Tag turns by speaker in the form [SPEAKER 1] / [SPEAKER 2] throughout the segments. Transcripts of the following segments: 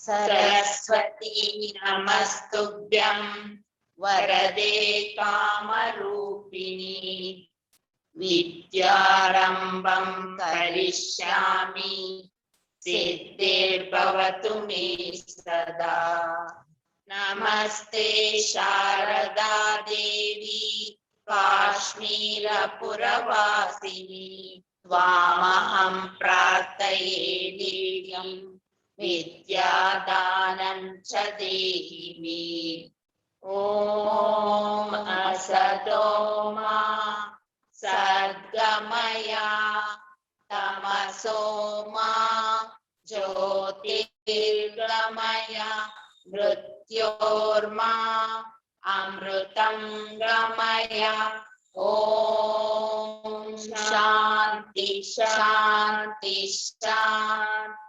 [SPEAKER 1] सरस्वती नमस्तुभ्यं वरदे कामरूपिणी विद्यारम्भं करिष्यामि सिद्धिर्भवतु मे सदा। नमस्ते शारदा देवी काश्मीरपुरवासिनी त्वामहं प्रार्थये देव्यं विद्यादानं च देहि मे। ॐ असतो मा सद्गमय तमसो मा ज्योतिर्गमय मृत्योर्मा अमृतं गमय। ॐ शान्ति शान्ति शान्तिः।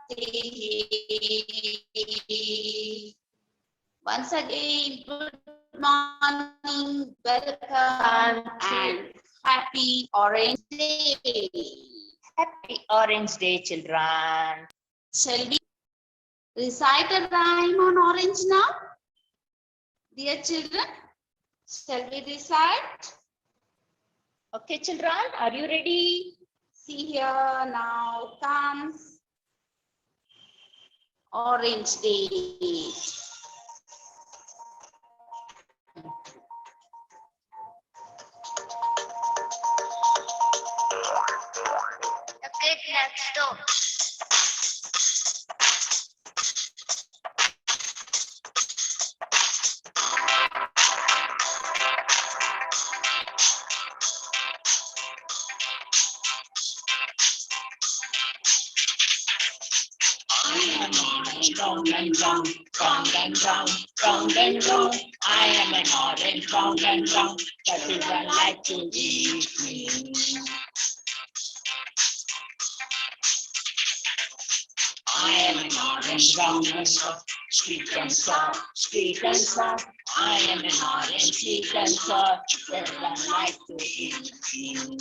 [SPEAKER 1] Once again, good morning, welcome and happy Orange Day.
[SPEAKER 2] Happy Orange Day, children.
[SPEAKER 1] Shall we recite a rhyme on orange now? Dear children, shall we recite?
[SPEAKER 2] Okay, children, are you ready?
[SPEAKER 1] See here, now comes Orange Day.
[SPEAKER 3] The kid next door.
[SPEAKER 2] Round and round, round and round, round and round. I am an orange, round and round. The children like to eat me. I am an orange, round and round, sweet and soft, sweet and soft. I am an orange, sweet and soft. Children like to eat me.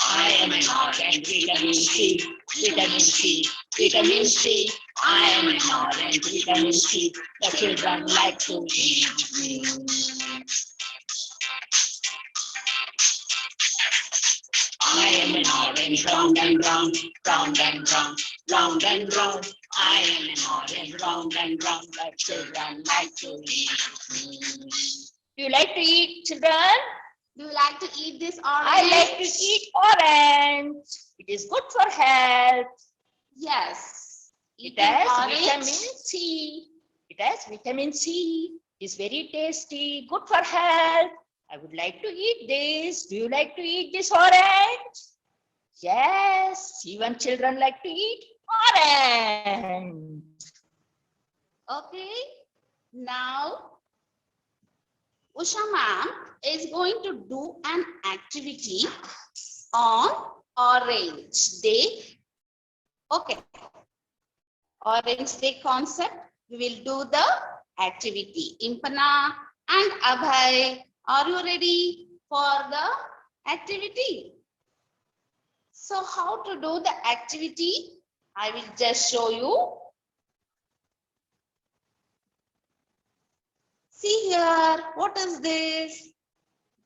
[SPEAKER 2] I am an orange, vitamin C, vitamin C, vitamin C. I am an orange, vitamin C. The children like to eat me. I am an orange, round and round, round and round, round and round. I am an orange, round and round. The children like to eat me. Do you like to eat, children?
[SPEAKER 1] Do you like to eat this orange?
[SPEAKER 2] I like to eat orange. It is good for health.
[SPEAKER 1] Yes.
[SPEAKER 2] It
[SPEAKER 1] Eating
[SPEAKER 2] has
[SPEAKER 1] orange.
[SPEAKER 2] vitamin C. It has vitamin C. It's very tasty, good for health. I would like to eat this. Do you like to eat this orange? Yes, even children like to eat orange.
[SPEAKER 1] Okay. Now, Usha ma'am is going to do an activity on Orange Day. Okay. Orange Day concept. We will do the activity. Impana and Abhay, are you ready for the activity? So how to do the activity? I will just show you. See here, what is this?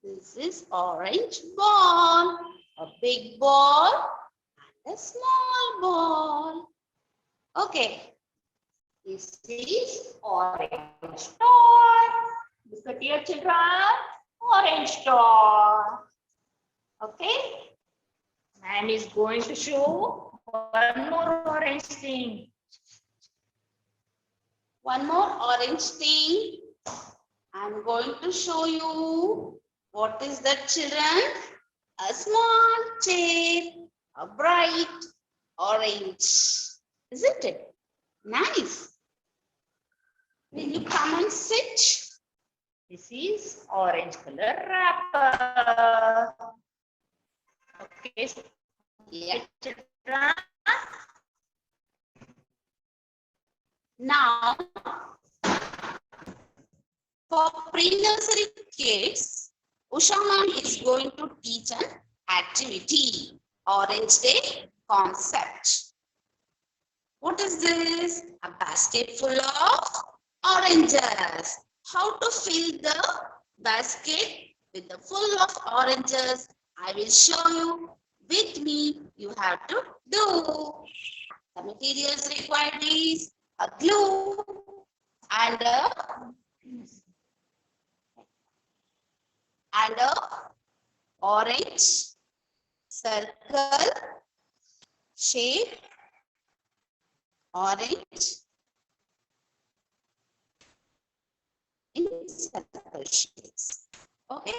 [SPEAKER 1] This is orange ball, a big ball and a small ball. Okay, this is orange toy.
[SPEAKER 2] Look at your children, orange toy. Okay, man is going to show one more orange thing.
[SPEAKER 1] One more orange thing. I'm going to show you what is that, children? A small chair, a bright orange. Isn't it? Nice. Will you come and sit?
[SPEAKER 2] This is orange color wrapper. Okay,
[SPEAKER 1] Yeah.
[SPEAKER 2] children.
[SPEAKER 1] Now, for pre-nursery kids, Usha ma'am is going to teach an activity. Orange Day concept. What is this? A basket full of oranges. How to fill the basket with the full of oranges? I will show you. With me, you have to do. The materials required is a glue and a orange circle shape, orange in circle shapes. Okay.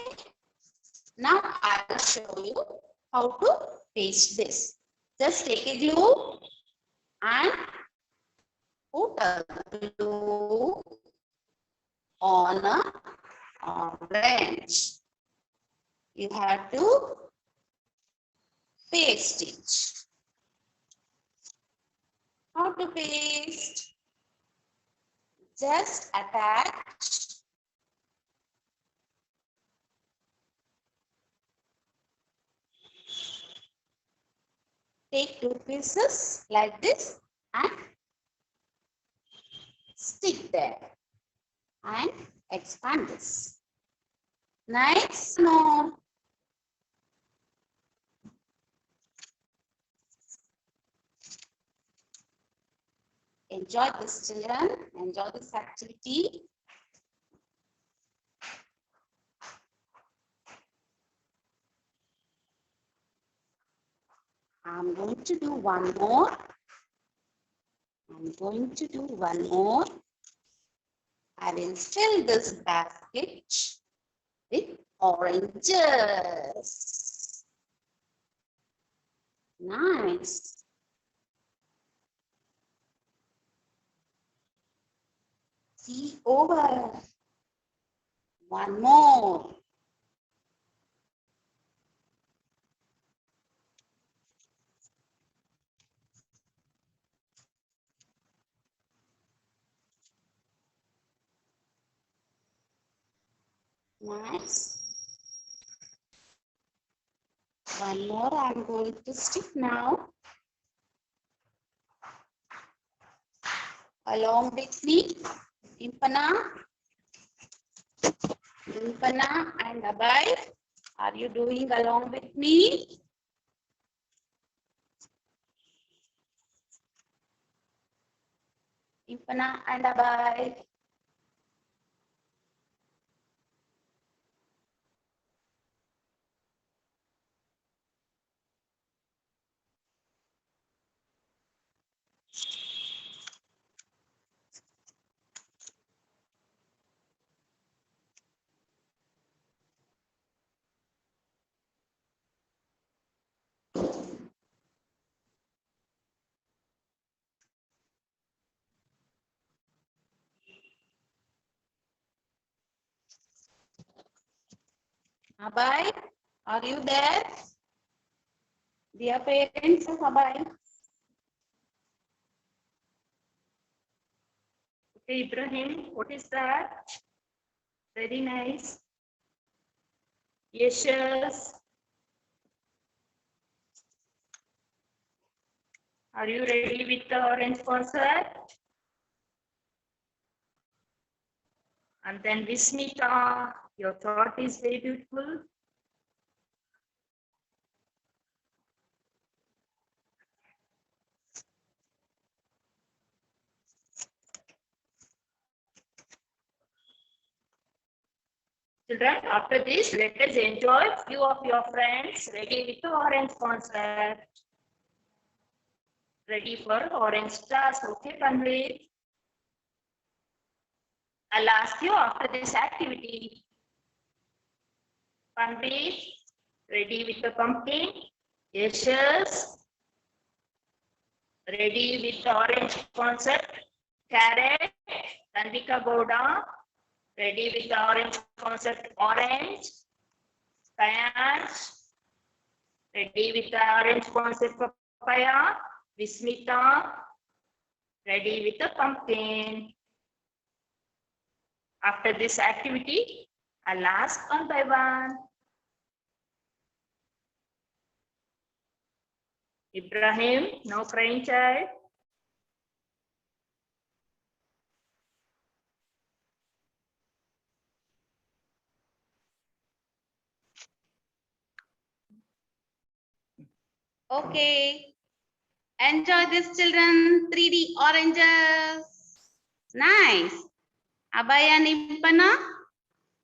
[SPEAKER 1] Now I will show you how to paste this. Just take a glue and put a glue on a orange. You have to paste it. How to paste? Just attach take two pieces like this and stick there and expand this. Next, more. Enjoy this, children. Enjoy this activity. I'm going to do one more. I'm going to do one more. I will fill this basket with oranges. Nice. See over. One more. Nice. One more I'm going to stick now. Along with me, Impana and Abai. Are you doing along with me? Impana and Abai. Abai, are you there? Dear parents of Abai.
[SPEAKER 2] Okay, Ibrahim, what is that? Very nice. Yes. Are you ready with the orange concept? And then Vismita, your thought is very beautiful. Children, after this, let us enjoy few of your friends ready with the orange concept. Ready for orange class, okay, Panrit? I'll ask you after this activity. Panrit, ready with the pumpkin? Yes. Ready with the orange concept? Carrot, Tanvika Gowda. Ready with the orange concept? Orange. Kayansh. Ready with the orange concept? Papaya. Vismita. Ready with the pumpkin. After this activity, I'll ask one by one. Ibrahim, no crying child.
[SPEAKER 1] Okay. Enjoy this, children. 3D oranges. Nice. Abhay and Impana,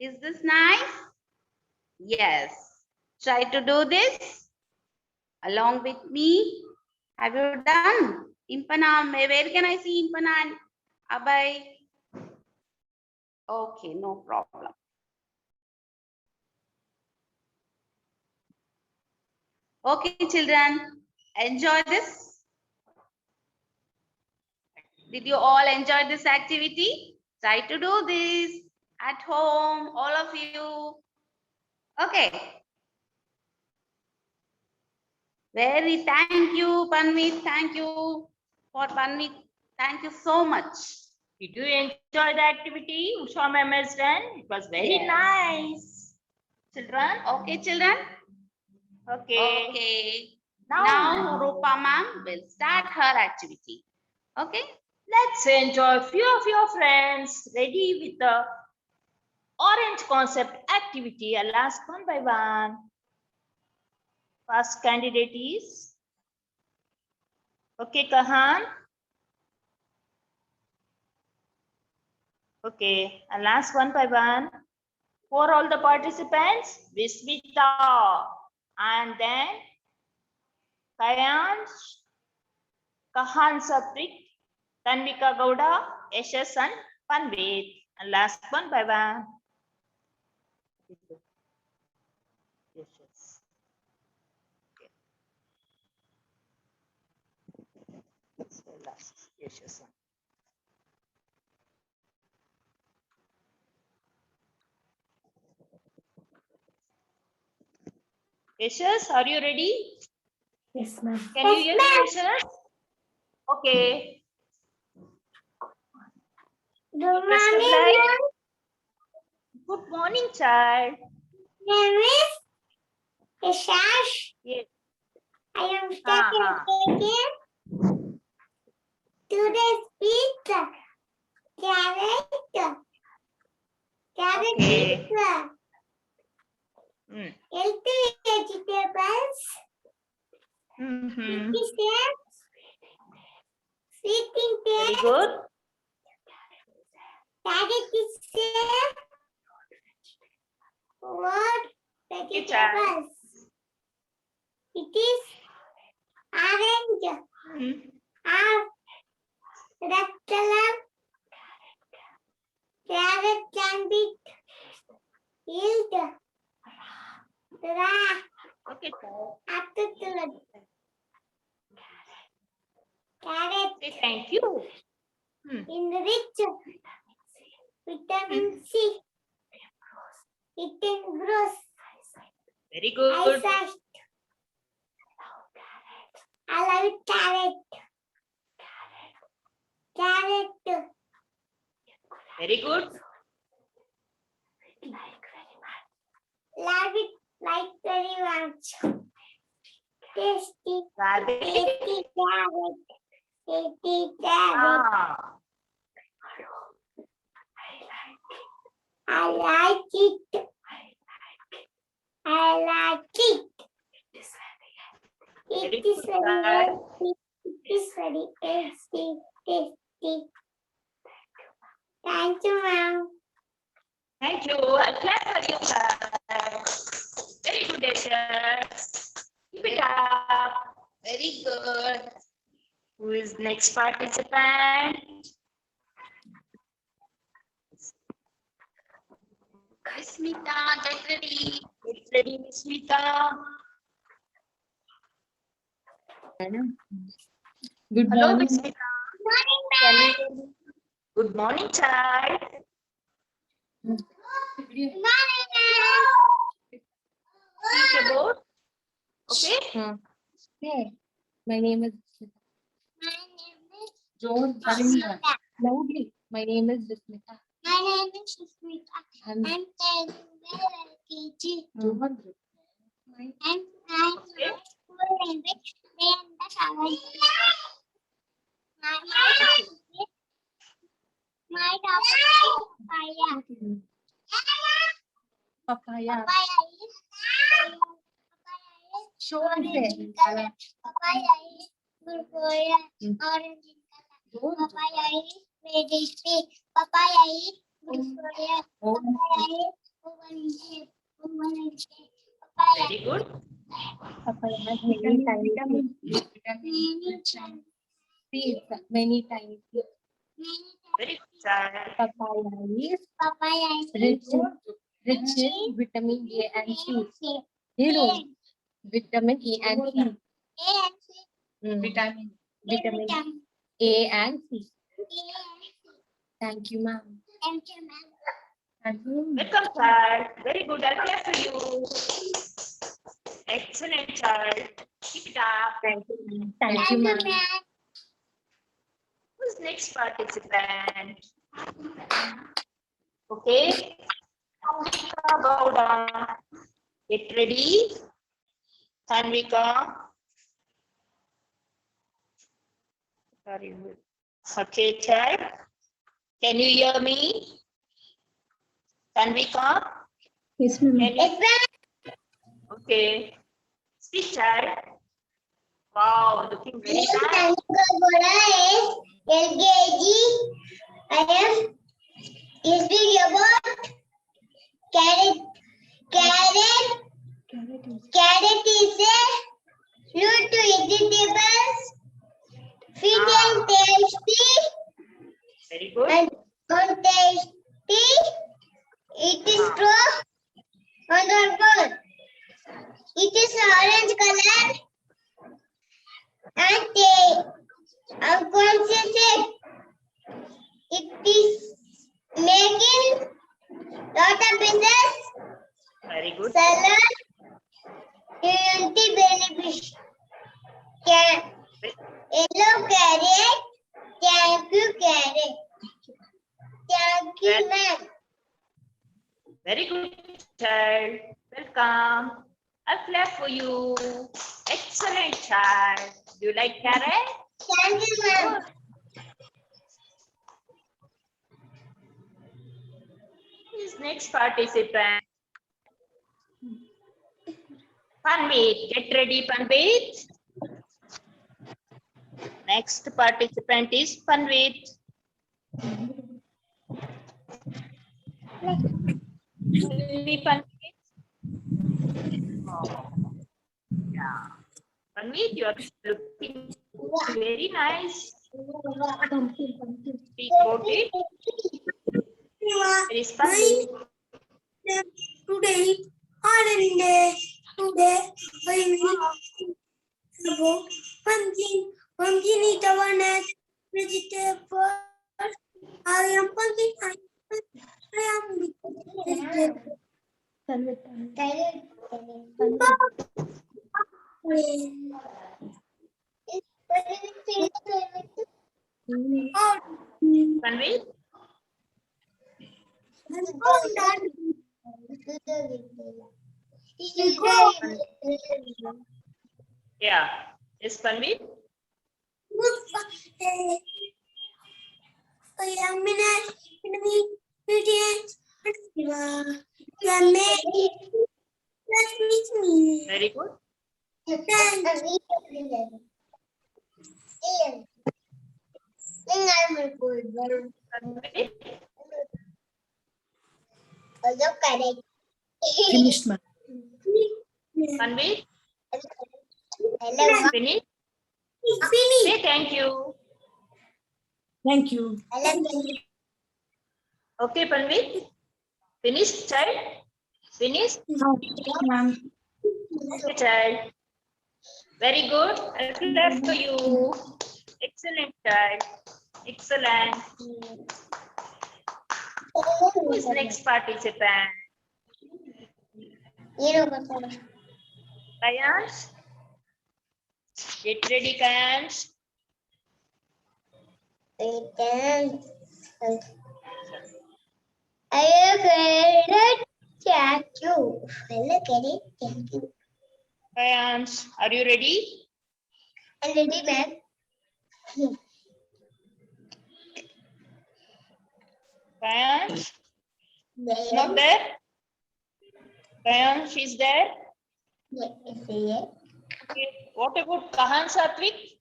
[SPEAKER 1] is this nice? Yes. Try to do this along with me. Have you done? Impana, where can I see Impana and Abhay? Okay, no problem. Okay, children, enjoy this. Did you all enjoy this activity? Try to do this at home, all of you. Okay. Very thank you, Panmeet. Thank you for Panmeet. Thank you so much.
[SPEAKER 2] Did you enjoy the activity Usha ma'am has done? It was very
[SPEAKER 1] Yes.
[SPEAKER 2] nice. Children,
[SPEAKER 1] Okay, children.
[SPEAKER 2] okay.
[SPEAKER 1] Okay.
[SPEAKER 2] Now,
[SPEAKER 1] Now Rupa ma'am will start her activity. Okay.
[SPEAKER 2] let's enjoy few of your friends ready with the orange concept activity. I'll ask one by one. First candidate is, okay, Kahan. Okay, I'll ask one by one. For all the participants, Vismita, and then Kayansh, Kahan Saprik, Tanvika Gowda, Yashas and Panvit. And last one by one. Yashas. So last, Yashas. Yashas, are you ready?
[SPEAKER 3] Yes, ma'am.
[SPEAKER 2] Can you hear me, Yashas? Okay.
[SPEAKER 3] Good
[SPEAKER 2] Press the
[SPEAKER 3] morning,
[SPEAKER 2] bell.
[SPEAKER 3] ma'am.
[SPEAKER 2] Good morning, child.
[SPEAKER 3] Name is Ishash.
[SPEAKER 2] Yes.
[SPEAKER 3] I am taking today's pizza. Carrot. Carrot
[SPEAKER 2] Okay.
[SPEAKER 3] pizza.
[SPEAKER 2] Mm.
[SPEAKER 3] Healthy vegetables.
[SPEAKER 2] Mm-hmm.
[SPEAKER 3] Sweet in
[SPEAKER 2] Very
[SPEAKER 3] taste.
[SPEAKER 2] good.
[SPEAKER 3] Carrot is what
[SPEAKER 2] Okay, child.
[SPEAKER 3] vegetables. It is orange.
[SPEAKER 2] Mm.
[SPEAKER 3] Red color. Carrot can be peeled. Raw.
[SPEAKER 2] Okay, child.
[SPEAKER 3] After carrot
[SPEAKER 2] Okay, thank you. Mm.
[SPEAKER 3] enrich vitamin C. It improves
[SPEAKER 2] Very good.
[SPEAKER 3] eyesight. I love carrot. Carrot.
[SPEAKER 2] Very good.
[SPEAKER 3] Love it like very much. Tasty.
[SPEAKER 2] Rabbit.
[SPEAKER 3] Tasty carrot. Tasty carrot.
[SPEAKER 2] Ah.
[SPEAKER 3] I like it. I like it.
[SPEAKER 2] Very
[SPEAKER 3] It is
[SPEAKER 2] good,
[SPEAKER 3] very
[SPEAKER 2] child.
[SPEAKER 3] tasty. It is very tasty. Tasty. Thank you, ma'am.
[SPEAKER 2] Thank you. I'll clap for you, child. Very good, Yashas. Keep it up.
[SPEAKER 1] Very good.
[SPEAKER 2] Who is next participant?
[SPEAKER 1] Smita, get ready.
[SPEAKER 2] Get ready, Miss Smita.
[SPEAKER 4] Good
[SPEAKER 2] Hello,
[SPEAKER 4] morning.
[SPEAKER 2] Miss Smita. Can you hear me? Good morning, child.
[SPEAKER 3] Morning,
[SPEAKER 2] Speak about. Okay.
[SPEAKER 4] Yeah. My name is
[SPEAKER 3] My name is
[SPEAKER 4] George.
[SPEAKER 3] Smita.
[SPEAKER 4] Loudly. My name is Vismita.
[SPEAKER 3] My name is Smita.
[SPEAKER 4] And
[SPEAKER 3] I'm taking LKG.
[SPEAKER 4] George.
[SPEAKER 3] And I'm
[SPEAKER 2] Okay.
[SPEAKER 3] school language. My topic is papaya.
[SPEAKER 4] Papaya.
[SPEAKER 3] Papaya is
[SPEAKER 4] Show and
[SPEAKER 3] orange
[SPEAKER 4] say.
[SPEAKER 3] in color. Papaya is purple orange in color. Papaya is very sweet. Papaya is purple. Papaya is orange. Papaya
[SPEAKER 2] Very good.
[SPEAKER 4] Papaya has many tiny seeds. Many tiny seeds.
[SPEAKER 2] Very good, child.
[SPEAKER 4] Papaya is
[SPEAKER 3] Papaya is
[SPEAKER 4] rich in vitamin A and C. You know, vitamin A and C. Vitamin A and C. Thank you, ma'am.
[SPEAKER 3] Thank you, ma'am.
[SPEAKER 4] Thank you.
[SPEAKER 2] Welcome, child. Very good. I'll clap for you. Excellent, child. Keep it up.
[SPEAKER 4] Thank you, ma'am. Thank you, ma'am.
[SPEAKER 2] Who's next participant? Okay. Tanvika Gowda. Get ready. Tanvika. Sorry. Okay, child. Can you hear me? Tanvika?
[SPEAKER 4] Yes, ma'am.
[SPEAKER 2] Can you? Okay. Speak, child. Wow, looking very nice.
[SPEAKER 3] LKG. I am speaking about carrot. Carrot is a fruit to vegetables, sweet and tasty
[SPEAKER 2] Very good.
[SPEAKER 3] and untasty. It is grown on the bird. It is orange color and unconscious. It is making lot of business,
[SPEAKER 2] Very good.
[SPEAKER 3] salad, immunity benefits. Yellow carrot. Thank you, carrot. Thank you, ma'am.
[SPEAKER 2] Very good, child. Welcome. I'll clap for you. Excellent, child. Do you like carrot?
[SPEAKER 3] Thank you, ma'am.
[SPEAKER 2] Who is next participant? Panvit. Get ready, Panvit. Next participant is Panvit. Ready, Panvit? Oh, yeah. Panvit, you are looking very nice. Speak about it. Where is Panvit?
[SPEAKER 3] Today, holiday. Today, I will about pumpkin. Pumpkin is our next vegetable. I am pumpkin. I am vegetable.
[SPEAKER 2] Panvit? Yeah. Yes, Panvit? Very good. Panvit?
[SPEAKER 4] Finished, ma'am.
[SPEAKER 2] Panvit?
[SPEAKER 3] Hello.
[SPEAKER 2] Finish? Say thank you.
[SPEAKER 4] Thank you.
[SPEAKER 2] Okay, Panvit? Finish, child? Finish?
[SPEAKER 4] Ma'am.
[SPEAKER 2] Okay, child. Very good. I'll clap for you. Excellent, child. Excellent. Who is next participant? Kayansh? Get ready, Kayansh.
[SPEAKER 3] I have favorite statue. Hello, Kenny. Thank you.
[SPEAKER 2] Kayansh, are you ready?
[SPEAKER 3] Already, ma'am.
[SPEAKER 2] Kayansh, not there? Kayansh is there? Okay. What about Kahan Satvik?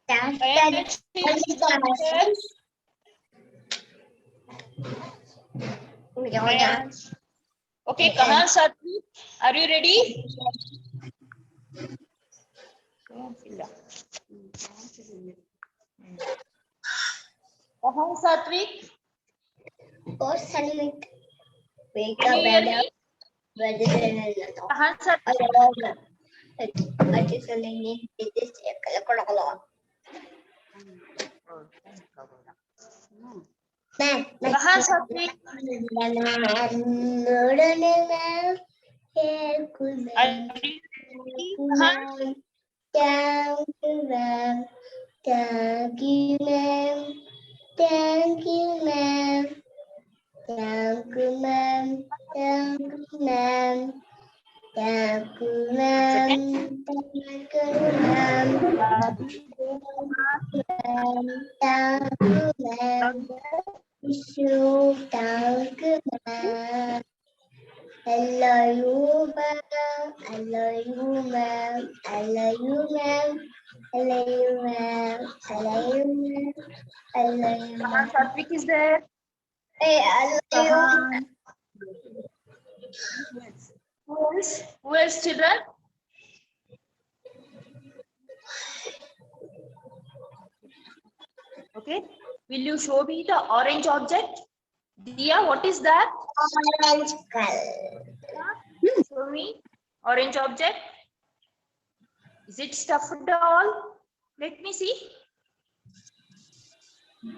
[SPEAKER 2] Kayansh is not there? Kayansh. Okay, Kahan Satvik, are you ready? Kahan Satvik,
[SPEAKER 3] Or Salimik. Wake
[SPEAKER 2] can
[SPEAKER 3] up,
[SPEAKER 2] you hear
[SPEAKER 3] better.
[SPEAKER 2] me? Kahan Satvik,
[SPEAKER 3] It is a lady. It is a color.
[SPEAKER 2] Kahan Satvik, are you ready? Kahan?
[SPEAKER 3] Thank you, ma'am. Thank you, ma'am. Thank you, ma'am. Thank you, ma'am. Thank you, ma'am. Thank you, ma'am. Thank you, ma'am. Wish you thank you, ma'am. I love you, ma'am. I love you, ma'am. I love you, ma'am. I love you, ma'am. I love you, ma'am. I love you,
[SPEAKER 2] Kahan
[SPEAKER 3] ma'am.
[SPEAKER 2] Satvik is there?
[SPEAKER 3] Hey, I love you.
[SPEAKER 2] Kahan. Who else? Who else, children? Okay. Will you show me the orange object? Dia, what is that?
[SPEAKER 3] Orange color.
[SPEAKER 2] Show me orange object. Is it stuffed doll? Let me see.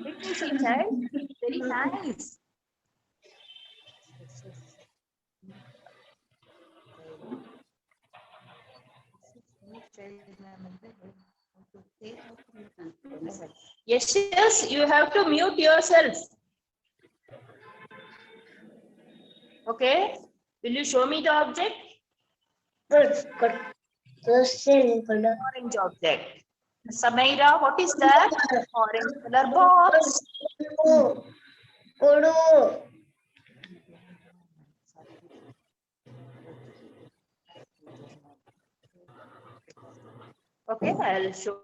[SPEAKER 2] Let me see, child. Very nice. Yes, yes, you have to mute yourself. Okay. Will you show me the object?
[SPEAKER 3] Good, good. Good.
[SPEAKER 2] Orange object. Samaira, what is that? Orange color box.
[SPEAKER 3] Kudu.
[SPEAKER 2] Okay, I'll show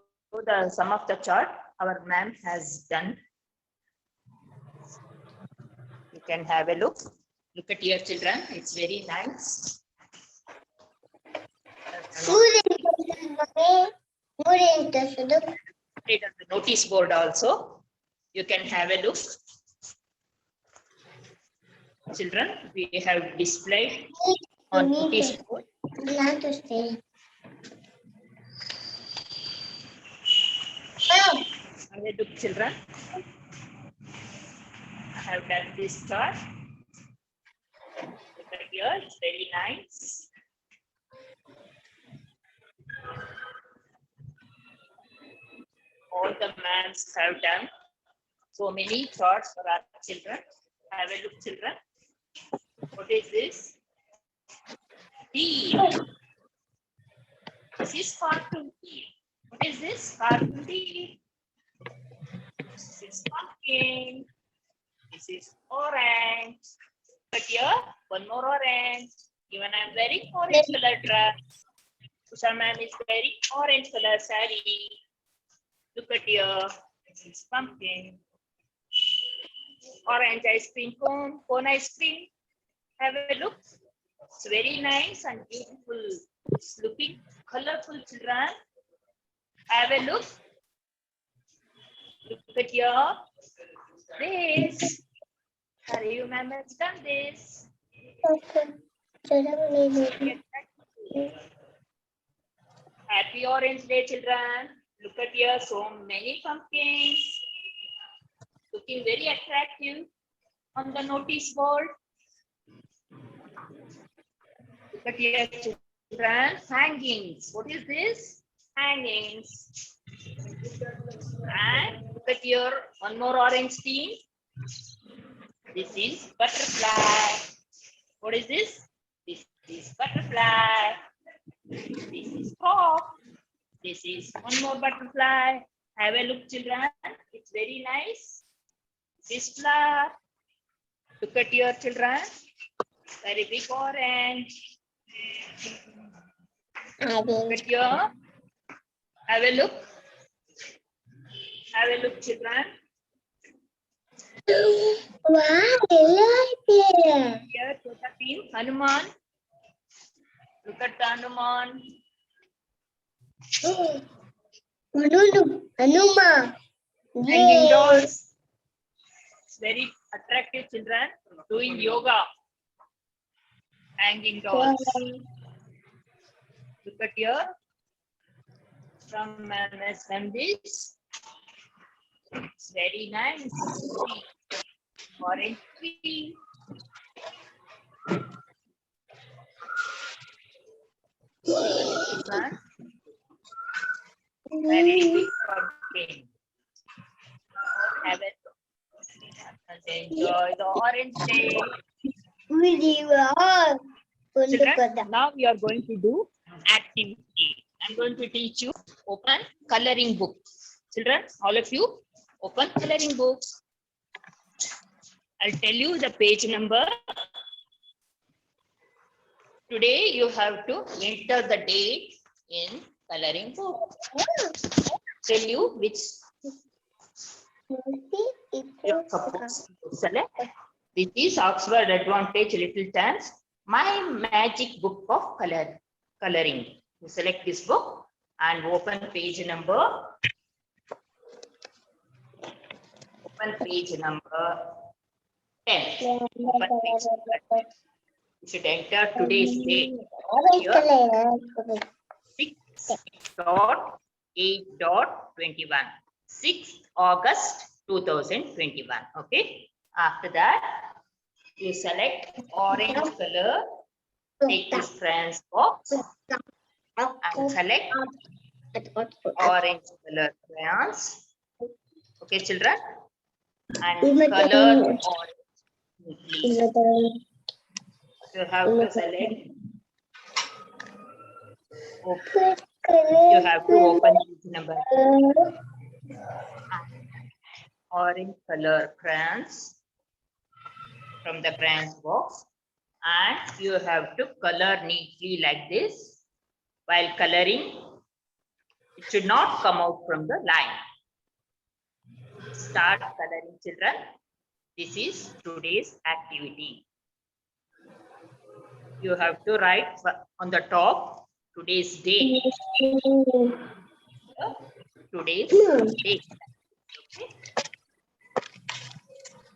[SPEAKER 2] the some of the chart our ma'am has done. You can have a look. Look at your children. It's very nice. It on the notice board also. You can have a look. Children, we have displayed on notice board.
[SPEAKER 3] Have to stay.
[SPEAKER 2] Have a look, children. I have done this chart. Look at here, it's very nice. All the ma'ams have done so many charts for our children. Have a look, children. What is this? Tea. This is cartoon tea. What is this? Cartoon tea. This is pumpkin. This is orange. But here, one more orange. Even I'm wearing orange color dress. Usha ma'am is wearing orange color saree. Look at here. This is pumpkin. Orange ice cream cone. Cone ice cream. Have a look. It's very nice and beautiful. It's looking colorful, children. Have a look. Look at here. This. Hariyu ma'am has done this. Happy Orange Day, children. Look at here, so many pumpkins. Looking very attractive on the notice board. Look at here, children. Hangings. What is this? Hangings. And look at here, one more orange theme. This is butterfly. What is this? This is butterfly. This is frog. This is one more butterfly. Have a look, children. It's very nice. This flower. Look at your children. Very big orange. Look at your. Have a look. Have a look, children.
[SPEAKER 3] Wow, I like it.
[SPEAKER 2] Here, Chota Bheem, Hanuman. Look at the Hanuman.
[SPEAKER 3] Oh, Hanuma.
[SPEAKER 2] Hanging
[SPEAKER 3] Yay.
[SPEAKER 2] dolls. It's very attractive, children. Doing yoga. Hanging dolls. Look at here. From MS Families. It's very nice. Orange tree. Very big pumpkin. Have it. Enjoy the orange day. Children, now we are going to do activity. I'm going to teach you open coloring book. Children, all of you, open coloring books. I'll tell you the page number. Today you have to enter the date in coloring book. Tell you which you're supposed to select. This is Oxford Advantage Little Chance, My Magic Book of Coloring. You select this book and open page number. Open page number 10. Open page number 10. You should enter today's date. Here, 6.8.21. 6th August 2021. Okay. After that, you select orange color. Take this crayons box and select orange color crayons. Okay, children. And color orange neatly. You have to select. Okay. You have to open page number. Orange color crayons from the crayons box, and you have to color neatly like this. While coloring, it should not come out from the line. Start coloring, children. This is today's activity. You have to write on the top today's date. Today's date. Okay.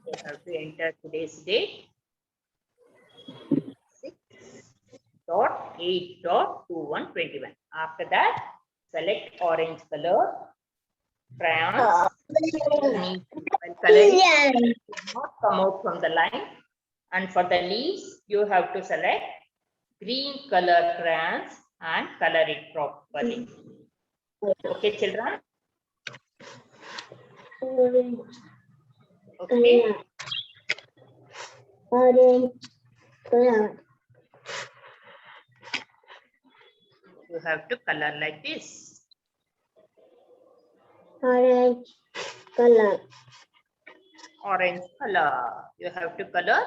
[SPEAKER 2] You have to enter today's date. 6.8.2121. After that, select orange color crayons. While coloring, it will not come out from the line. And for the leaves, you have to select green color crayons and color it properly. Okay, children? Okay.
[SPEAKER 3] Orange color.
[SPEAKER 2] You have to color like this.
[SPEAKER 3] Orange color.
[SPEAKER 2] Orange color. You have to color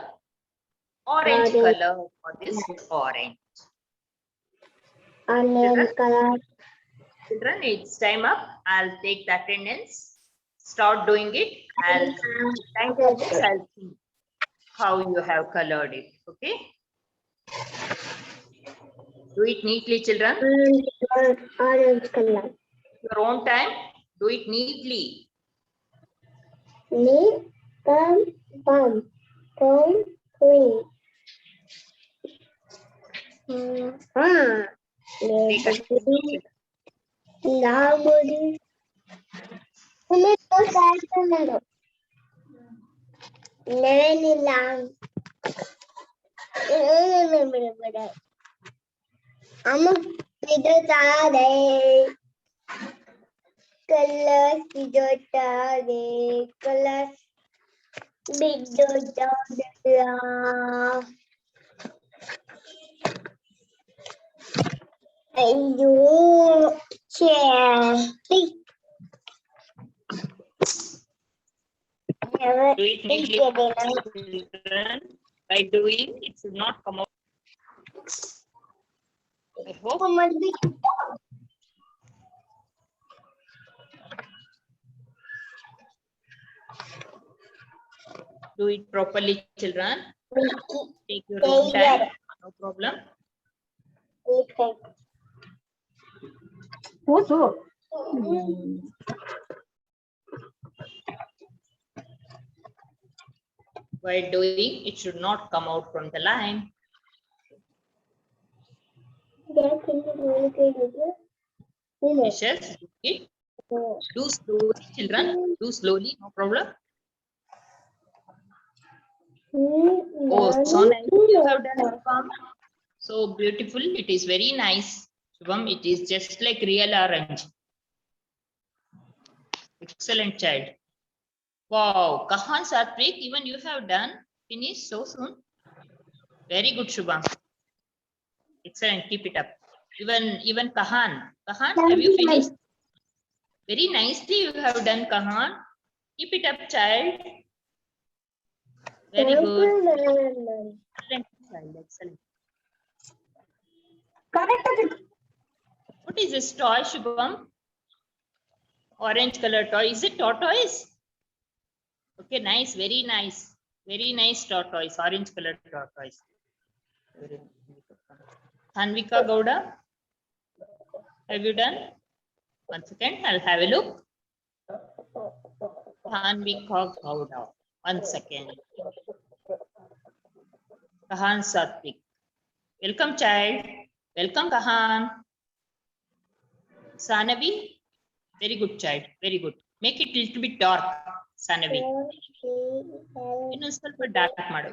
[SPEAKER 2] orange color for this orange.
[SPEAKER 3] Orange color.
[SPEAKER 2] Children, it's time up. I'll take the attendance. Start doing it. I'll see how you have colored it. Okay. Do it neatly, children.
[SPEAKER 3] Orange color.
[SPEAKER 2] Your own time. Do it neatly.
[SPEAKER 3] Neat, come, clean.
[SPEAKER 2] Take a
[SPEAKER 3] Lamuri. I'm a color chair.
[SPEAKER 2] Do it neatly, children. By doing, it should not come out. I hope. Do it properly, children. Take your own time. No problem. While doing, it should not come out from the line. Yes, do it. Do slowly, children. Do slowly, no problem. Oh, so nice you have done, Shubham. So beautiful. It is very nice. Shubham, it is just like real orange. Excellent child. Wow, Kahan, Satwik, even you have done finished so soon. Very good, Shubham. Excellent. Keep it up. Even Kahan. Kahan, have you finished? Very nicely you have done, Kahan. Keep it up, child. Very good. Excellent, child. Excellent. What is this toy, Shubham? Orange color toy. Is it tortoise? Okay, nice. Very nice. Very nice tortoise. Orange color tortoise. Hanvika Gowda, have you done? 1 second, I'll have a look. Hanvika Gowda. 1 second. Kahan Satwik. Welcome, child. Welcome, Kahan. Sanavi. Very good, child. Very good. Make it a little bit dark, Sanavi. Dark.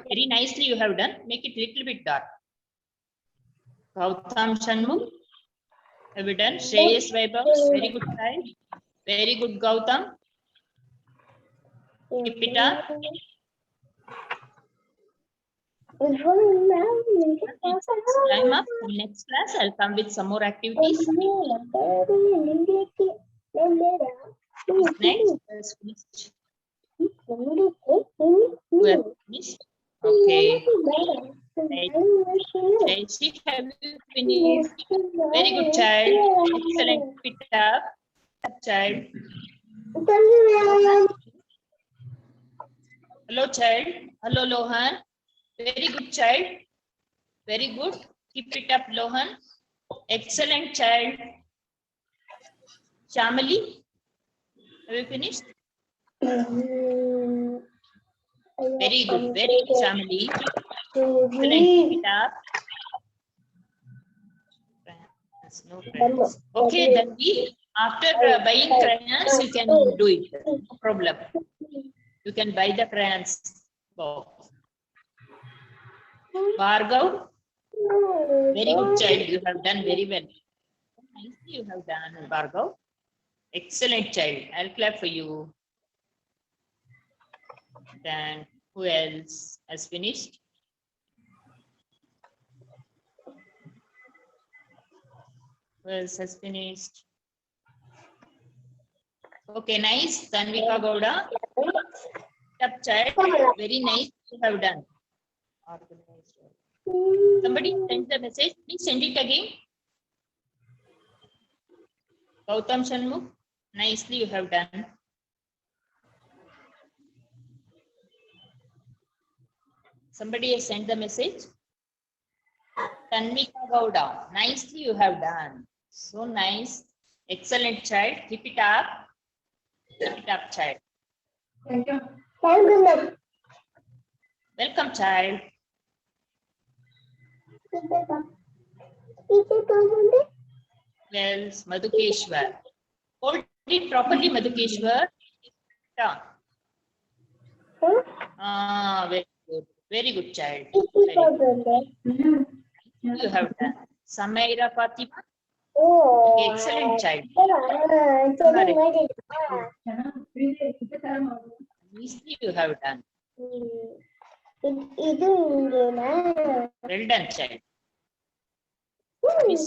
[SPEAKER 2] Very nicely you have done. Make it a little bit dark. Gautam Shanmugh. Have you done? Shreyas Vaibhav. Very good, child. Very good, Gautam. Keep it up. Time up. Next class, I'll come with some more activities. Next, finished. We are finished. Okay. Jayashree, have you finished? Very good, child. Excellent. Keep it up, child. Hello, child. Hello, Lohan. Very good, child. Very good. Keep it up, Lohan. Excellent, child. Shamali, have you finished? Very good. Very good, Shamali. Excellent. Keep it up. No crayons. Okay, then after buying crayons, you can do it. No problem. You can buy the crayons. Bhargav, very good child. You have done very well. Nicely you have done, Bhargav. Excellent child. I'll clap for you. Then who else has finished? Who else has finished? Okay, nice. Tanvika Gowda. Top child. Very nice you have done. Somebody send the message. Please send it again. Gautam Shanmugh. Nicely you have done. Somebody has sent the message. Tanvika Gowda. Nicely you have done. So nice. Excellent child. Keep it up. Keep it up, child.
[SPEAKER 3] Thank you.
[SPEAKER 2] Welcome, child. Well, Madhukeshwar. Hold it properly, Madhukeshwar. Ah, very good. Very good, child. Very good. You have done. Samaira Fatima. Okay, excellent child. Nicely you have done. Well done, child. Miss